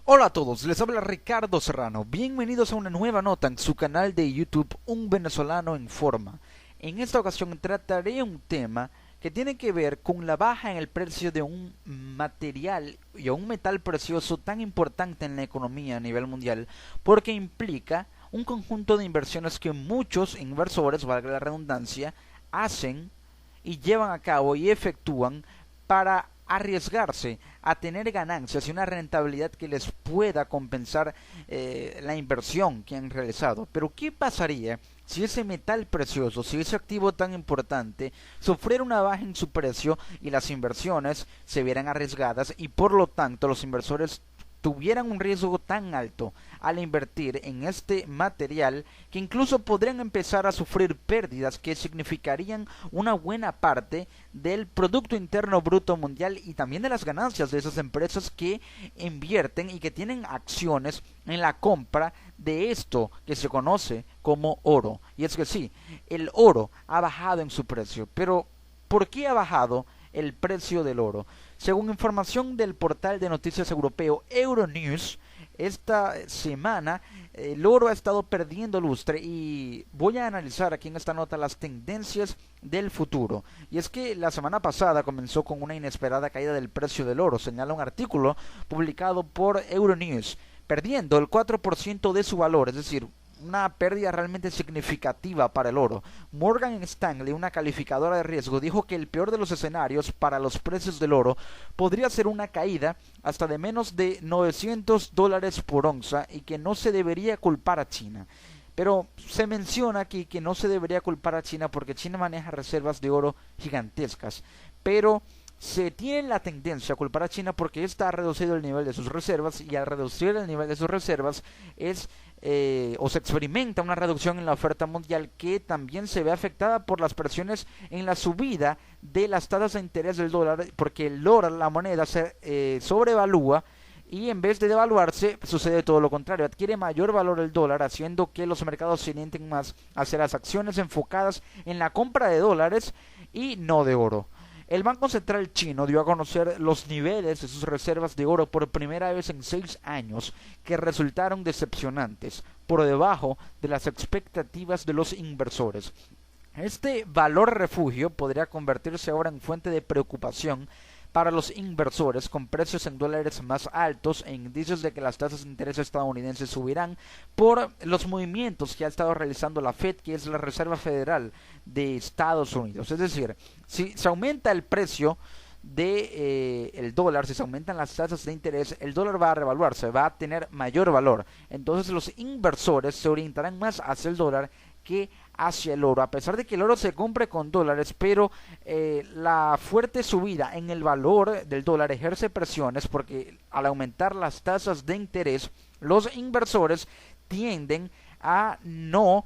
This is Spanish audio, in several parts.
Hola a todos, les habla Ricardo Serrano. Bienvenidos a una nueva nota en su canal de YouTube Un Venezolano en Forma. En esta ocasión trataré un tema que tiene que ver con la baja en el precio de un material y un metal precioso tan importante en la economía a nivel mundial, porque implica un conjunto de inversiones que muchos inversores, valga la redundancia, hacen y llevan a cabo y efectúan para arriesgarse a tener ganancias y una rentabilidad que les pueda compensar la inversión que han realizado. Pero ¿qué pasaría si ese metal precioso, si ese activo tan importante sufriera una baja en su precio y las inversiones se vieran arriesgadas y por lo tanto los inversores tuvieran un riesgo tan alto al invertir en este material que incluso podrían empezar a sufrir pérdidas que significarían una buena parte del Producto Interno Bruto Mundial y también de las ganancias de esas empresas que invierten y que tienen acciones en la compra de esto que se conoce como oro? Y es que sí, el oro ha bajado en su precio, pero ¿por qué ha bajado el precio del oro? Según información del portal de noticias europeo Euronews, esta semana el oro ha estado perdiendo lustre y voy a analizar aquí en esta nota las tendencias del futuro. Y es que la semana pasada comenzó con una inesperada caída del precio del oro, señala un artículo publicado por Euronews, perdiendo el 4% de su valor, es decir, una pérdida realmente significativa para el oro. Morgan Stanley, una calificadora de riesgo, dijo que el peor de los escenarios para los precios del oro podría ser una caída hasta de menos de $900 por onza y que no se debería culpar a China. Pero se menciona aquí que no se debería culpar a China porque China maneja reservas de oro gigantescas. Pero se tiene la tendencia a culpar a China porque ésta ha reducido el nivel de sus reservas y al reducir el nivel de sus reservas o se experimenta una reducción en la oferta mundial que también se ve afectada por las presiones en la subida de las tasas de interés del dólar, porque el dólar, la moneda, se sobrevalúa y en vez de devaluarse sucede todo lo contrario, adquiere mayor valor el dólar, haciendo que los mercados se orienten más hacia las acciones enfocadas en la compra de dólares y no de oro. El Banco Central chino dio a conocer los niveles de sus reservas de oro por primera vez en 6 años, que resultaron decepcionantes, por debajo de las expectativas de los inversores. Este valor refugio podría convertirse ahora en fuente de preocupación para los inversores, con precios en dólares más altos e indicios de que las tasas de interés estadounidenses subirán por los movimientos que ha estado realizando la Fed, que es la Reserva Federal de Estados Unidos. Es decir, si se aumenta el precio de el dólar, si se aumentan las tasas de interés, el dólar va a revaluarse, va a tener mayor valor. Entonces los inversores se orientarán más hacia el dólar que hacia el oro, a pesar de que el oro se compre con dólares, pero la fuerte subida en el valor del dólar ejerce presiones porque al aumentar las tasas de interés, los inversores tienden a no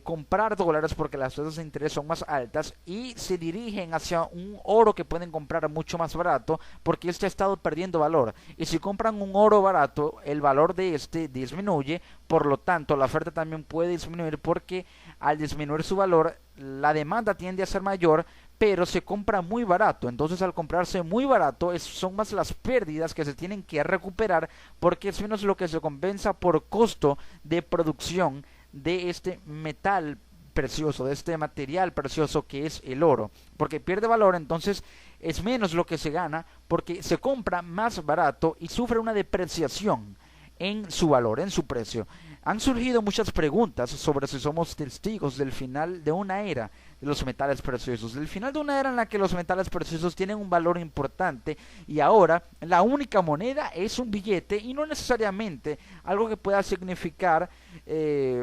comprar dólares porque las tasas de interés son más altas y se dirigen hacia un oro que pueden comprar mucho más barato porque este ha estado perdiendo valor, y si compran un oro barato el valor de este disminuye, por lo tanto la oferta también puede disminuir porque al disminuir su valor la demanda tiende a ser mayor, pero se compra muy barato. Entonces al comprarse muy barato son más las pérdidas que se tienen que recuperar porque es menos lo que se compensa por costo de producción de este metal precioso, de este material precioso que es el oro, porque pierde valor. Entonces es menos lo que se gana porque se compra más barato y sufre una depreciación en su valor, en su precio. Han surgido muchas preguntas sobre si somos testigos del final de una era de los metales preciosos, del final de una era en la que los metales preciosos tienen un valor importante y ahora la única moneda es un billete y no necesariamente algo que pueda significar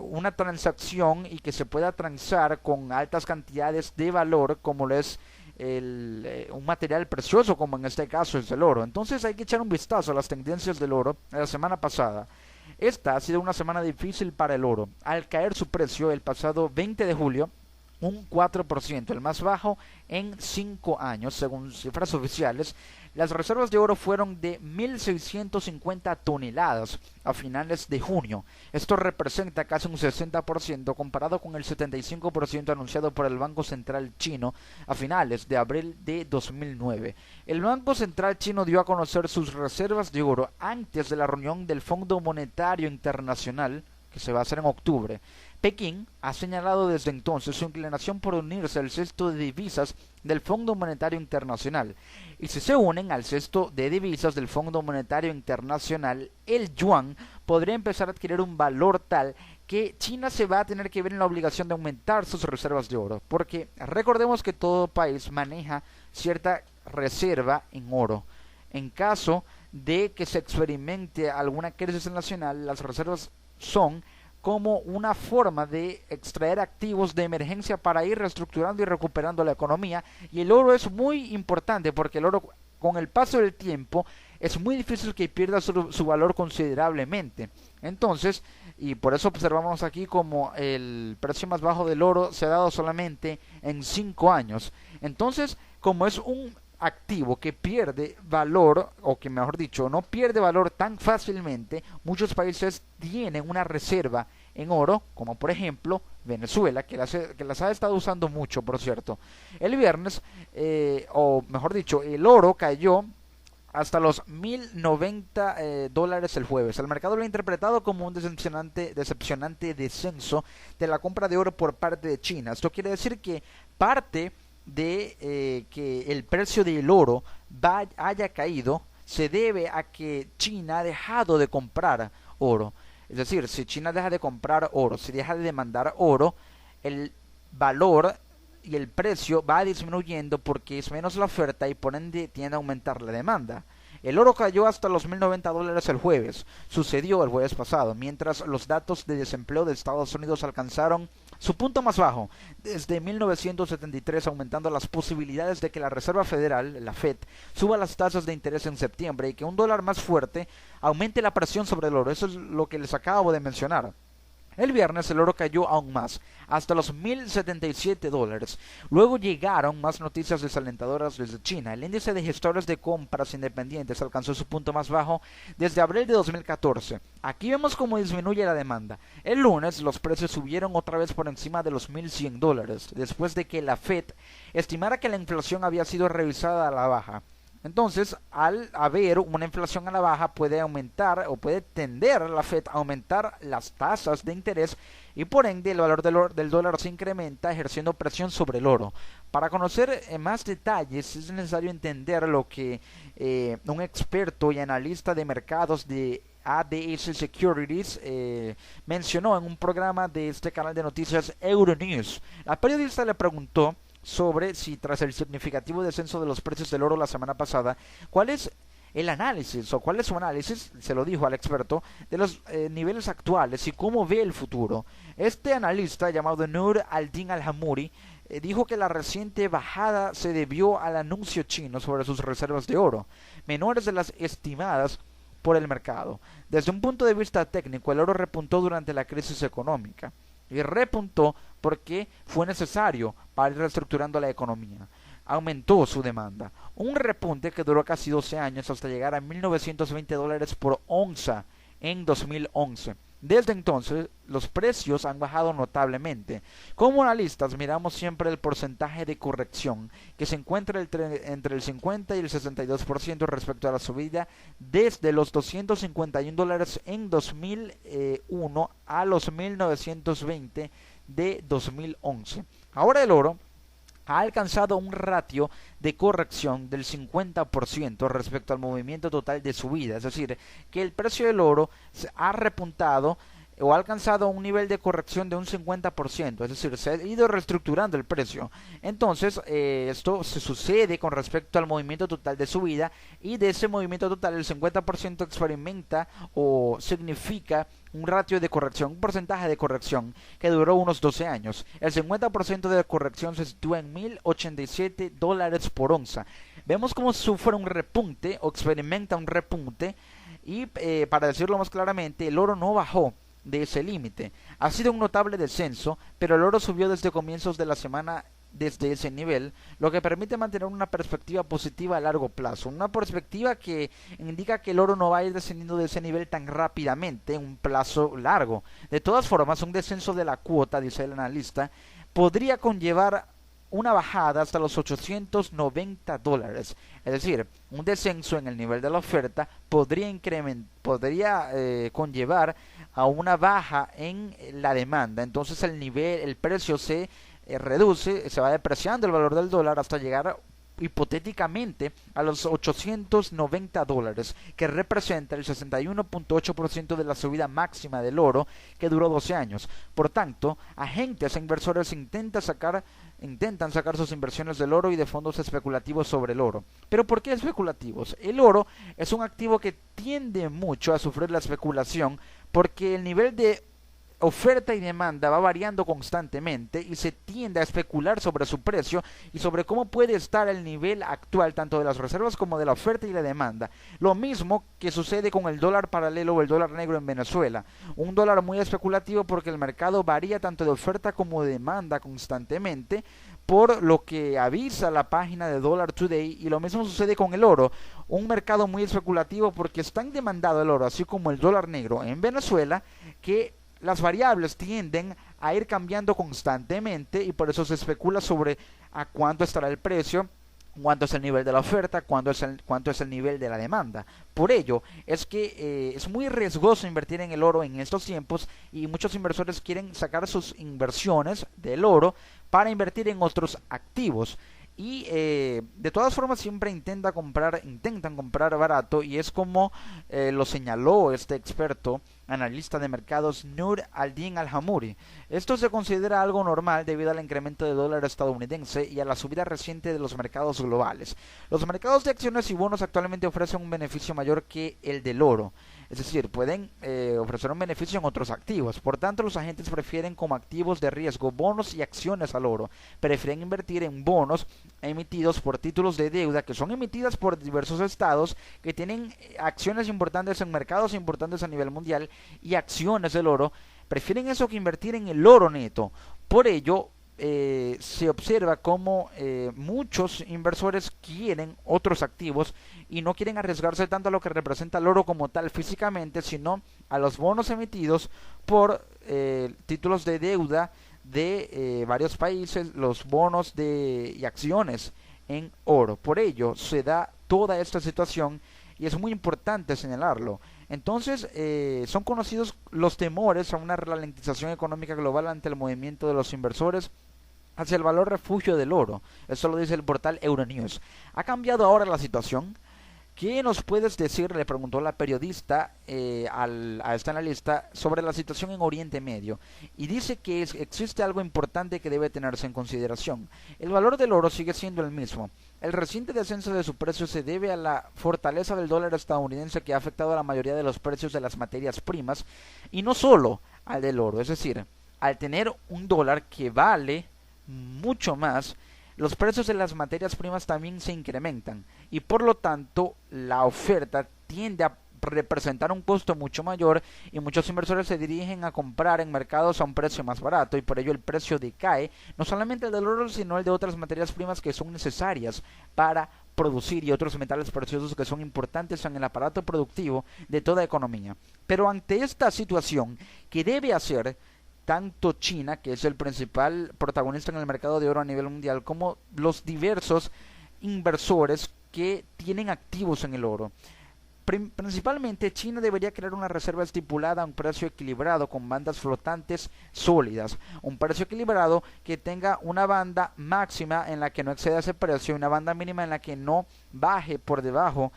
una transacción y que se pueda transar con altas cantidades de valor como lo es un material precioso como en este caso es el oro. Entonces hay que echar un vistazo a las tendencias del oro de la semana pasada. Esta ha sido una semana difícil para el oro. Al caer su precio el pasado 20 de julio, un 4%, el más bajo en 5 años, según cifras oficiales. Las reservas de oro fueron de 1.650 toneladas a finales de junio. Esto representa casi un 60% comparado con el 75% anunciado por el Banco Central chino a finales de abril de 2009. El Banco Central chino dio a conocer sus reservas de oro antes de la reunión del Fondo Monetario Internacional, que se va a hacer en octubre. Pekín ha señalado desde entonces su inclinación por unirse al cesto de divisas del Fondo Monetario Internacional. Y si se unen al cesto de divisas del Fondo Monetario Internacional, el yuan podría empezar a adquirir un valor tal que China se va a tener que ver en la obligación de aumentar sus reservas de oro. Porque recordemos que todo país maneja cierta reserva en oro. En caso de que se experimente alguna crisis nacional, las reservas son como una forma de extraer activos de emergencia para ir reestructurando y recuperando la economía. Y el oro es muy importante porque el oro, con el paso del tiempo, es muy difícil que pierda su valor considerablemente. Entonces, y por eso observamos aquí como el precio más bajo del oro se ha dado solamente en 5 años. Entonces, como es un activo que pierde valor, o que mejor dicho, no pierde valor tan fácilmente, muchos países tienen una reserva en oro, como por ejemplo Venezuela, que las ha estado usando mucho, por cierto. El viernes, o mejor dicho, el oro cayó hasta los $1.090 el jueves. El mercado lo ha interpretado como un decepcionante descenso de la compra de oro por parte de China. Esto quiere decir que parte de que el precio del oro haya caído se debe a que China ha dejado de comprar oro. Es decir, si China deja de comprar oro, si deja de demandar oro, el valor y el precio va disminuyendo porque es menos la oferta y por ende tiende a aumentar la demanda. El oro cayó hasta los $1.090 el jueves. Sucedió el jueves pasado, mientras los datos de desempleo de Estados Unidos alcanzaron su punto más bajo desde 1973, aumentando las posibilidades de que la Reserva Federal, la Fed, suba las tasas de interés en septiembre y que un dólar más fuerte aumente la presión sobre el oro. Eso es lo que les acabo de mencionar. El viernes el oro cayó aún más, hasta los $1.077. Luego llegaron más noticias desalentadoras desde China. El índice de gestores de compras independientes alcanzó su punto más bajo desde abril de 2014. Aquí vemos cómo disminuye la demanda. El lunes los precios subieron otra vez por encima de los $1.100, después de que la Fed estimara que la inflación había sido revisada a la baja. Entonces, al haber una inflación a la baja, puede aumentar o puede tender la Fed a aumentar las tasas de interés y por ende el valor del dólar se incrementa, ejerciendo presión sobre el oro. Para conocer más detalles es necesario entender lo que un experto y analista de mercados de ADS Securities mencionó en un programa de este canal de noticias Euronews. La periodista le preguntó sobre si tras el significativo descenso de los precios del oro la semana pasada, cuál es el análisis o cuál es su análisis, se lo dijo al experto, de los niveles actuales y cómo ve el futuro. Este analista llamado Nur al-Din al-Hamuri dijo que la reciente bajada se debió al anuncio chino sobre sus reservas de oro, menores de las estimadas por el mercado. Desde un punto de vista técnico, el oro repuntó durante la crisis económica. Y repuntó porque fue necesario para ir reestructurando la economía. Aumentó su demanda. Un repunte que duró casi 12 años hasta llegar a $1.920 por onza en 2011. Desde entonces, los precios han bajado notablemente. Como analistas, miramos siempre el porcentaje de corrección, que se encuentra entre el 50 y el 62% respecto a la subida desde los $251 en 2001 a los 1920 de 2011. Ahora el oro ha alcanzado un ratio de corrección del 50% respecto al movimiento total de subida, es decir, que el precio del oro ha repuntado o ha alcanzado un nivel de corrección de un 50%, es decir, se ha ido reestructurando el precio. Entonces, esto se sucede con respecto al movimiento total de subida, y de ese movimiento total el 50% experimenta o significa un ratio de corrección, un porcentaje de corrección que duró unos 12 años. El 50% de corrección se sitúa en $1.087 por onza. Vemos cómo sufre un repunte o experimenta un repunte y para decirlo más claramente, el oro no bajó. de ese límite. Ha sido un notable descenso, pero el oro subió desde comienzos de la semana desde ese nivel, lo que permite mantener una perspectiva positiva a largo plazo, una perspectiva que indica que el oro no va a ir descendiendo de ese nivel tan rápidamente en un plazo largo. De todas formas, un descenso de la cuota, dice el analista, podría conllevar una bajada hasta los $890, es decir, un descenso en el nivel de la oferta podría conllevar a una baja en la demanda. Entonces el precio se reduce, se va depreciando el valor del dólar hasta llegar hipotéticamente a los $890, que representa el 61.8% de la subida máxima del oro que duró 12 años. Por tanto, agentes e inversores intentan sacar sus inversiones del oro y de fondos especulativos sobre el oro. ¿Pero por qué especulativos? El oro es un activo que tiende mucho a sufrir la especulación porque el nivel de oferta y demanda va variando constantemente y se tiende a especular sobre su precio y sobre cómo puede estar el nivel actual tanto de las reservas como de la oferta y la demanda. Lo mismo que sucede con el dólar paralelo o el dólar negro en Venezuela. Un dólar muy especulativo porque el mercado varía tanto de oferta como de demanda constantemente, por lo que avisa la página de Dollar Today, y lo mismo sucede con el oro, un mercado muy especulativo porque es tan demandado el oro, así como el dólar negro en Venezuela, que las variables tienden a ir cambiando constantemente y por eso se especula sobre a cuánto estará el precio, cuánto es el nivel de la oferta, cuánto es el nivel de la demanda. Por ello es que es muy riesgoso invertir en el oro en estos tiempos y muchos inversores quieren sacar sus inversiones del oro para invertir en otros activos. Y de todas formas siempre intentan comprar barato, y es como lo señaló este experto analista de mercados Nur al-Din al-Hamuri. Esto se considera algo normal debido al incremento del dólar estadounidense y a la subida reciente de los mercados globales. Los mercados de acciones y bonos actualmente ofrecen un beneficio mayor que el del oro, es decir, pueden ofrecer un beneficio en otros activos. Por tanto, los agentes prefieren como activos de riesgo bonos y acciones al oro. Prefieren invertir en bonos emitidos por títulos de deuda que son emitidas por diversos estados que tienen acciones importantes en mercados importantes a nivel mundial, y acciones del oro. Prefieren eso que invertir en el oro neto. Por ello, se observa como muchos inversores quieren otros activos y no quieren arriesgarse tanto a lo que representa el oro como tal físicamente, sino a los bonos emitidos por títulos de deuda de varios países, los bonos y acciones en oro. Por ello se da toda esta situación y es muy importante señalarlo. Entonces, son conocidos los temores a una ralentización económica global ante el movimiento de los inversores hacia el valor refugio del oro. Eso lo dice el portal Euronews. ¿Ha cambiado ahora la situación? ¿Qué nos puedes decir?, le preguntó la periodista a esta analista sobre la situación en Oriente Medio, y dice que existe algo importante que debe tenerse en consideración. El valor del oro sigue siendo el mismo. El reciente descenso de su precio se debe a la fortaleza del dólar estadounidense, que ha afectado a la mayoría de los precios de las materias primas y no solo al del oro. Es decir, al tener un dólar que vale mucho más, los precios de las materias primas también se incrementan y por lo tanto la oferta tiende a representar un costo mucho mayor y muchos inversores se dirigen a comprar en mercados a un precio más barato, y por ello el precio decae, no solamente el del oro sino el de otras materias primas que son necesarias para producir y otros metales preciosos que son importantes en el aparato productivo de toda economía. Pero ante esta situación, ¿qué debe hacer tanto China, que es el principal protagonista en el mercado de oro a nivel mundial, como los diversos inversores que tienen activos en el oro? Principalmente China debería crear una reserva estipulada a un precio equilibrado con bandas flotantes sólidas, un precio equilibrado que tenga una banda máxima en la que no exceda ese precio y una banda mínima en la que no baje por debajo,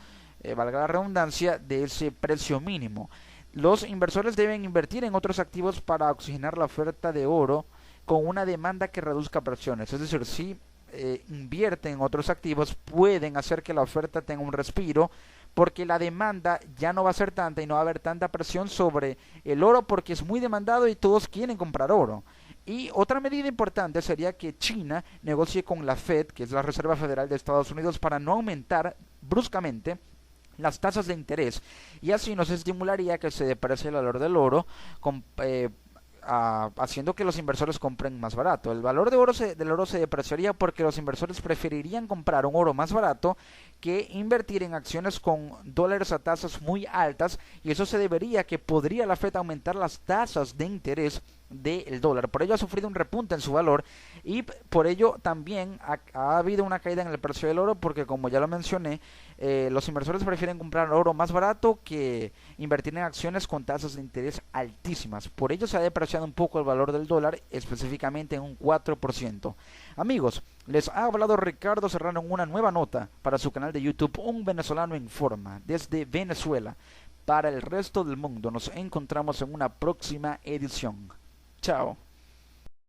valga la redundancia, de ese precio mínimo. Los inversores deben invertir en otros activos para oxigenar la oferta de oro con una demanda que reduzca presiones. Es decir, si invierten en otros activos, pueden hacer que la oferta tenga un respiro, porque la demanda ya no va a ser tanta y no va a haber tanta presión sobre el oro porque es muy demandado y todos quieren comprar oro. Y otra medida importante sería que China negocie con la Fed, que es la Reserva Federal de Estados Unidos, para no aumentar bruscamente las tasas de interés, y así nos estimularía que se deprecie el valor del oro, con, haciendo que los inversores compren más barato. El valor del oro se depreciaría porque los inversores preferirían comprar un oro más barato que invertir en acciones con dólares a tasas muy altas, y eso se debería a que podría la Fed aumentar las tasas de interés del dólar. Por ello ha sufrido un repunte en su valor, y por ello también ha habido una caída en el precio del oro, porque como ya lo mencioné, los inversores prefieren comprar oro más barato que invertir en acciones con tasas de interés altísimas. Por ello se ha depreciado un poco el valor del dólar, específicamente en un 4%. Amigos, les ha hablado Ricardo Serrano en una nueva nota para su canal de YouTube Un Venezolano Informa desde Venezuela. Para el resto del mundo, nos encontramos en una próxima edición. Chao.